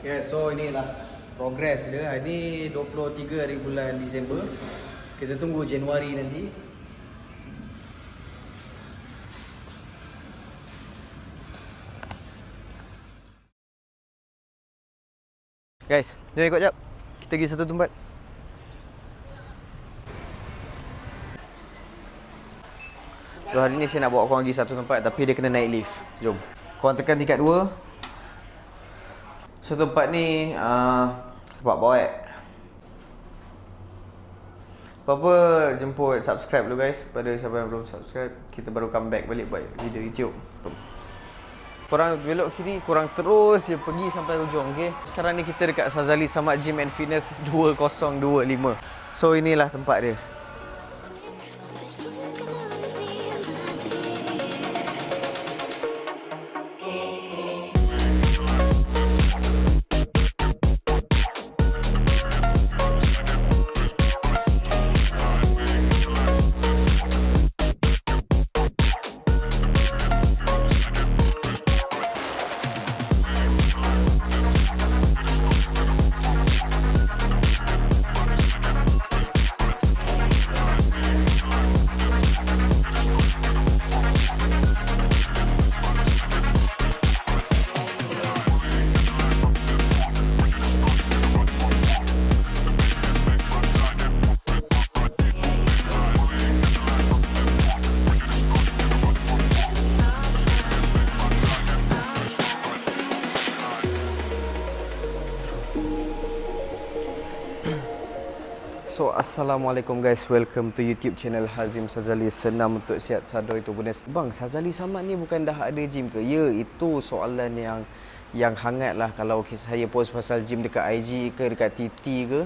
Okay, so inilah progress dia. Ini 23 hari bulan Disember. Kita tunggu Januari nanti. Guys, jom ikut jap. Kita pergi satu tempat. So hari ni saya nak bawa korang pergi satu tempat tapi dia kena naik lift. Jom. Korang tekan tingkat 2. So tempat ni tempat boek. Apa-apa jemput subscribe dulu guys. Pada siapa yang belum subscribe, kita baru come back balik buat video YouTube. Korang belok kiri, korang terus je pergi sampai ujung, okay? Sekarang ni kita dekat Sazali Samad Gym and Fitness 2025. So inilah tempat dia. So assalamualaikum guys, welcome to YouTube channel Hazim Sazali. Senam untuk sihat sadar itu bonus. Bang, Sazali Samad ni bukan dah ada gym ke? Ya, itu soalan yang hangat lah. Kalau saya post pasal gym dekat IG ke dekat TT ke,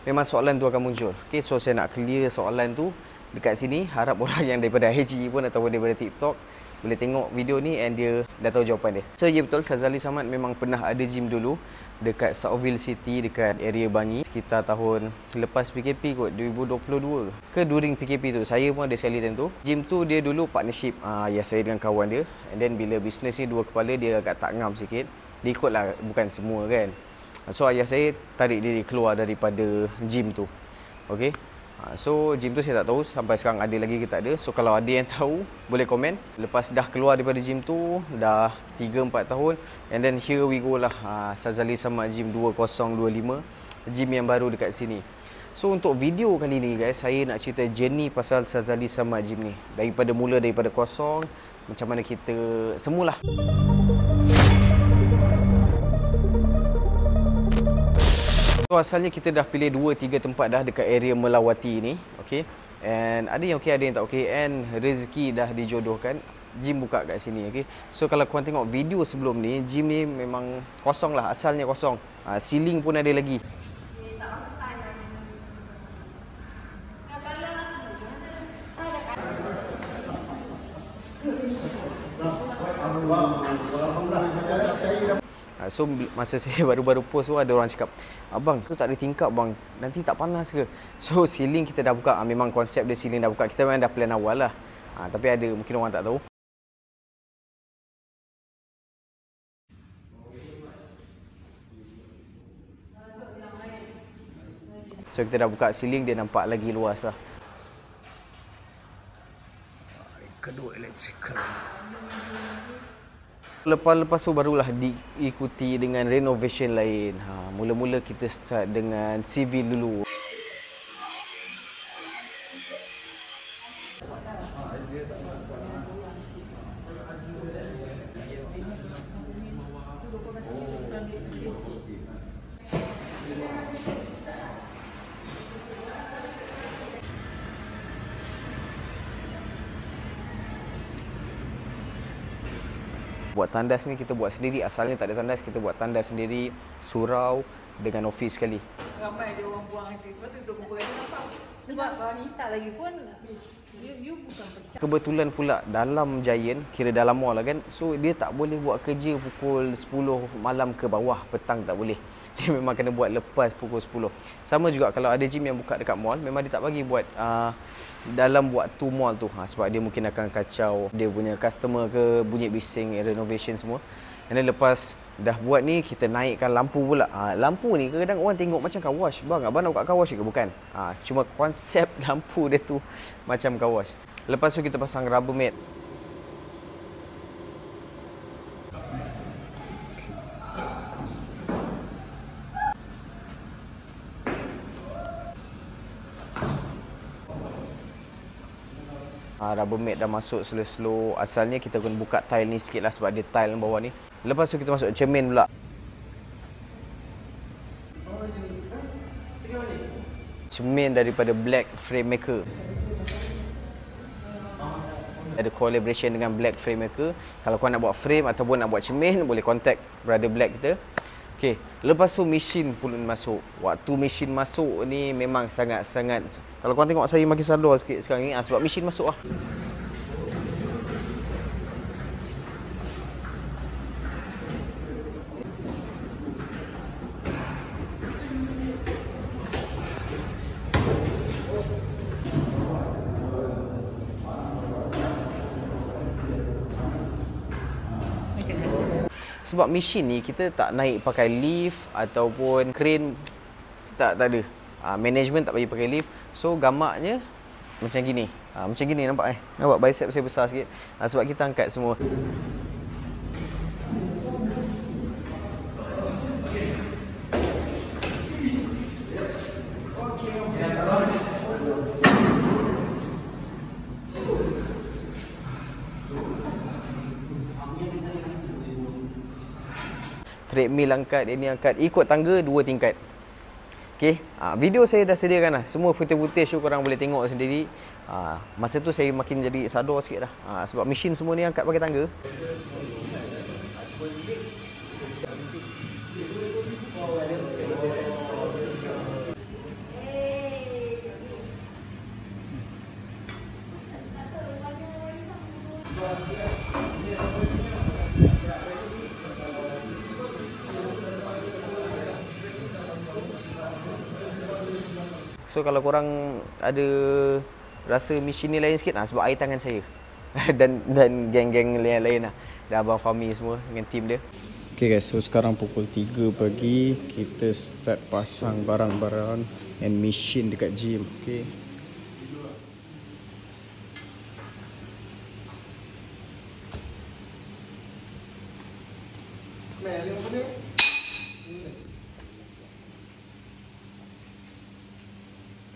memang soalan tu akan muncul. Okay, so saya nak clear soalan tu dekat sini. Harap orang yang daripada IG pun ataupun daripada TikTok boleh tengok video ni and dia dah tahu jawapan dia. So ya betul, Sazali Samad memang pernah ada gym dulu dekat Southville City, dekat area Bangi, sekitar tahun lepas PKP kot, 2022 ke during PKP tu. Saya pun ada sekali time tu. Gym tu dia dulu partnership ya saya dengan kawan dia, and then bila bisnes ni dua kepala, dia agak tak ngam sikit. Dia ikut lah, bukan semua kan. So ayah saya tarik diri keluar daripada gym tu. Okay, so gym tu saya tak tahu sampai sekarang ada lagi ke tak ada. So kalau ada yang tahu boleh komen. Lepas dah keluar daripada gym tu dah 3-4 tahun, and then here we go lah, Sazali Samad Gym 2025, gym yang baru dekat sini. So untuk video kali ni guys, saya nak cerita journey pasal Sazali Samad Gym ni, daripada kosong, macam mana kita semulah. So asalnya kita dah pilih 2-3 tempat dah dekat area Melawati ni, okey. And ada yang okey, ada yang tak okey, and rezeki dah dijodohkan gym buka kat sini, okey. So kalau korang tengok video sebelum ni, gym ni memang kosong lah, asalnya kosong. Ceiling pun ada lagi. So masa saya baru-baru post tu, ada orang cakap, "Abang, tu tak ada tingkap bang, nanti tak panas ke?" So ceiling kita dah buka, memang konsep dia ceiling dah buka. Kita memang dah plan awal lah, tapi ada mungkin orang tak tahu. So kita dah buka ceiling, dia nampak lagi luas lah. Kedua electrical. Lepas tu barulah diikuti dengan renovation lain. Mula-mula kita start dengan civil dulu. Buat tandas ni kita buat sendiri. Asalnya tak ada tandas, kita buat tandas sendiri, surau dengan office sekali. Ramai ada orang buang hati. Sebab tu untuk kumpul nampak. Sebab wanita lagi pun you bukan pecah. Kebetulan pula dalam Giant, kira dalam mall lah kan. So dia tak boleh buat kerja pukul 10 malam ke bawah, petang tak boleh. Dia memang kena buat lepas pukul 10. Sama juga kalau ada gym yang buka dekat mall, memang dia tak bagi buat dalam waktu mall tu. Sebab dia mungkin akan kacau dia punya customer ke, bunyi bising, renovation semua. And then lepas dah buat ni, kita naikkan lampu pula. Lampu ni kadang-kadang orang tengok macam car wash. Bang, abang nak buka car wash ke? Bukan. Cuma konsep lampu dia tu macam car wash. Lepas tu kita pasang rubber mat. Rubber mat dah masuk slow-slow. Asalnya kita kena buka tile ni sikit lah sebab dia tile bawah ni. Lepas tu kita masuk cermin pula. Cermin daripada Black Frame Maker. Ada collaboration dengan Black Frame Maker. Kalau kau nak buat frame ataupun nak buat cermin, boleh contact Brother Black kita. Okey, lepas tu mesin pun masuk. Waktu mesin masuk ni memang sangat-sangat, kalau korang tengok saya makin sadar sikit sekarang ni sebab mesin masuk lah. Sebab mesin ni kita tak naik pakai lift ataupun crane, tak ada. Management tak bagi pakai lift. So gamaknya macam gini. Macam gini nampak Nampak bicep saya besar sikit. Sebab kita angkat semua. Treadmill angkat, ini angkat, ikut tangga 2 tingkat. Okey, video saya dah sediakan lah. Semua footage tu korang boleh tengok sendiri. Masa tu saya makin jadi sadar sikit dah. Sebab mesin semua ni angkat pakai tangga. So kalau korang ada rasa mesin ni lain sikit, sebab air tangan saya dan geng-geng lain-lain lah. Dan Abang Fahmi semua dengan tim dia. Okay guys, so sekarang pukul 3 pagi. Kita start pasang barang-barang and mesin dekat gym. Okay.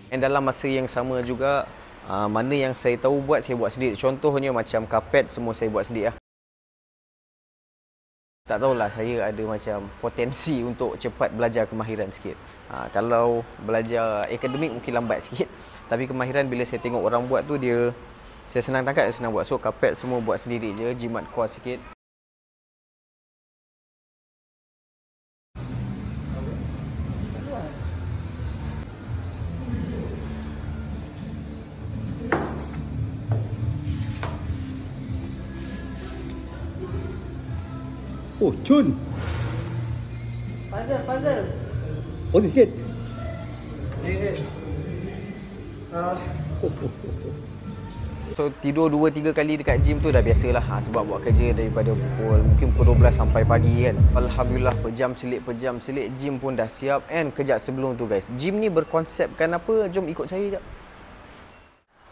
Dan dalam masa yang sama juga, mana yang saya tahu buat, saya buat sendiri. Contohnya macam karpet, semua saya buat sendiri lah. Tak tahulah, saya ada macam potensi untuk cepat belajar kemahiran sikit. Kalau belajar akademik mungkin lambat sikit. Tapi kemahiran bila saya tengok orang buat tu, saya senang tangkap, saya senang buat. So karpet semua buat sendiri je, jimat kuah sikit. Oh, Chun. Puzzle. Oh, sikit. So tidur 2-3 kali dekat gym tu dah biasalah. Sebab buat kerja daripada mungkin pukul 12 sampai pagi kan. Alhamdulillah, pejam selit gym pun dah siap. And kejap sebelum tu guys, gym ni berkonsepkan apa? Jom ikut saya jap.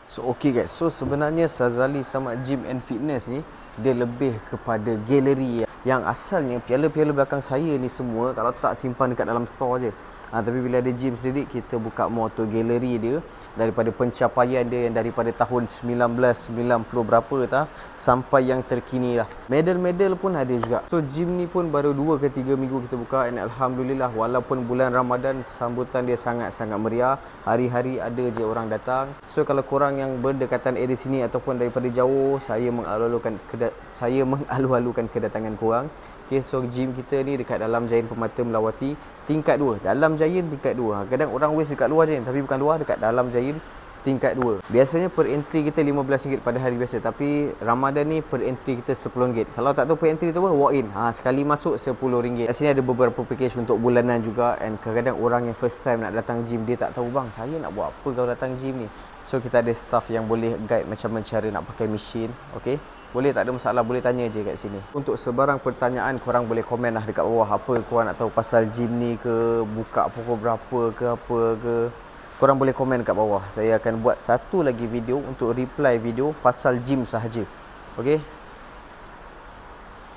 So okay guys, so sebenarnya Sazali Samad Gym and Fitness ni dia lebih kepada galeri yang asalnya piala-piala belakang saya ni semua kalau tak simpan dekat dalam store je. Tapi bila ada gym sendiri, kita buka motor galeri dia daripada pencapaian dia yang daripada tahun 1990 berapa sampai yang terkini lah. Medal-medal pun ada juga. So gym ni pun baru 2 ke 3 minggu kita buka, and Alhamdulillah walaupun bulan Ramadan sambutan dia sangat-sangat meriah. Hari-hari ada je orang datang. So kalau korang yang berdekatan area sini ataupun daripada jauh, saya mengalu-alukan kedatangan korang. Okay, so gym kita ni dekat dalam Giant Permata Melawati tingkat 2. Dalam Giant tingkat 2. Kadang orang waste dekat luar je, tapi bukan luar, dekat dalam Giant tingkat 2. Biasanya per entry kita RM15 pada hari biasa, tapi Ramadan ni per entry kita RM10. Kalau tak tahu per entry tu apa, walk in. Sekali masuk RM10. Kat sini ada beberapa package untuk bulanan juga, and kadang-kadang orang yang first time nak datang gym, dia tak tahu, bang, saya nak buat apa kalau datang gym ni. So kita ada staff yang boleh guide macam mana cara nak pakai mesin. Okay, Boleh, tak ada masalah, boleh tanya je kat sini. Untuk sebarang pertanyaan, korang boleh komen lah dekat bawah. Apa korang nak tahu pasal gym ni ke, buka pukul berapa ke, apa ke. Korang boleh komen kat bawah. Saya akan buat satu lagi video untuk reply video pasal gym sahaja. Okay?